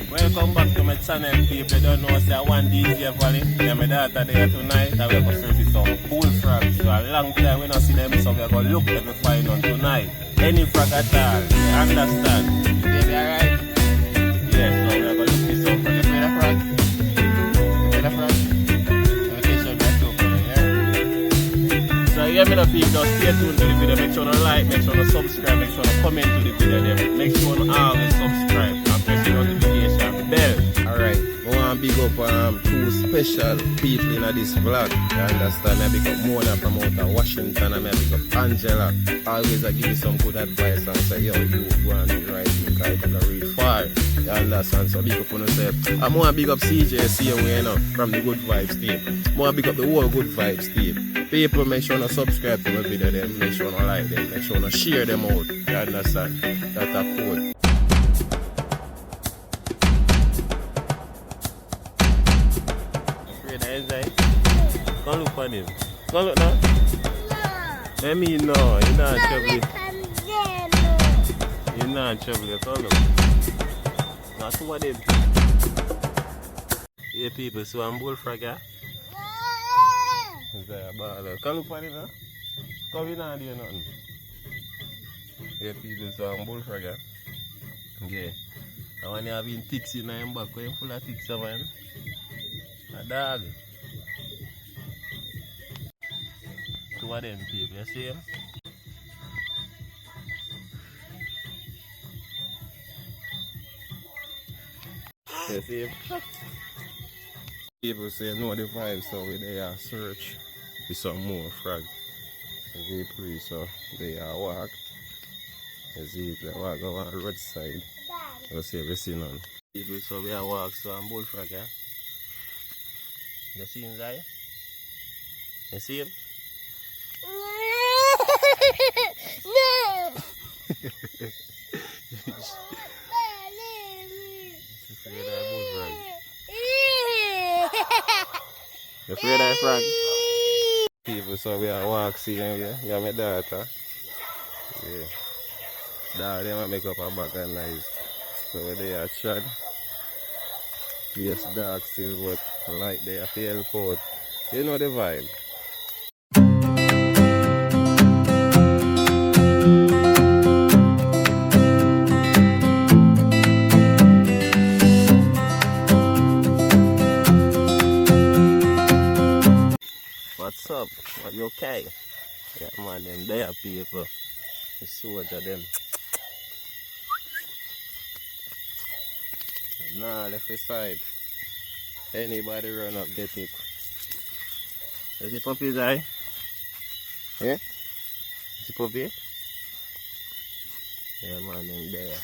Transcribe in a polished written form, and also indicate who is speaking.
Speaker 1: Welcome back to my channel, people. You don't know, say one DJ Valley. Yeah, my daughter there tonight. And we're going to search some bullfrogs. So a long time we don't see them, so we're going to look and find on tonight. Any frog at all. You understand? Baby, alright? Yeah, so we're going to look this up. You play the frog? You play the frog? Let me teach you that too, yeah? So yeah, me the people, just stay tuned to the video. Make sure to like, make sure to subscribe, make sure to comment to the video. Then make sure to always subscribe and press the notification bell. Alright, I want to big up two special people in this vlog. You understand? I big up Mona from out of Washington, and I big up Angela. Always I give you some good advice and say, yo, you go and do the right thing because you can reach far. You understand? So big up on yourself. I want to big up CJ, you know, from the Good Vibes team. I want to big up the whole Good Vibes team. People, make sure to subscribe to my video, them. Make sure to like them, make sure to share them out. You understand? That's a cool. Come look for him. Come look now. No. Let me know. You're not trouble. You're not trouble. Come look. Now two of them. Yeah, people. So I'm bullfrog, yeah? Is that a ball? Come look for him, huh? Come in and do nothing. Yeah, people. So I'm bullfrog, yeah? Yeah. And when you have ticks in your back, when you're full of ticks, man. A dog. Two of them people, you see him? You see him? People say know the vibe, so we there search for some more frog. They pray, so they are walk. You see it, they walk over the roadside. You see we see none. People, so we are walk, so I'm bullfrog, yeah? You see him there? You see him?
Speaker 2: No.
Speaker 1: You afraid of frog? People, so we are walk seeing you. You're my daughter. Yeah. Dad, they might make up a back and nice. So they are Chad. Yes, dark still, but like they are the airport. You know the vibe. What's up? Are you okay? Yeah, man, them there people. The soldier them. Nah, left the side. Anybody run up, get it. Is it puppy's eye? Yeah? Is it puppy? Yeah, man, them there.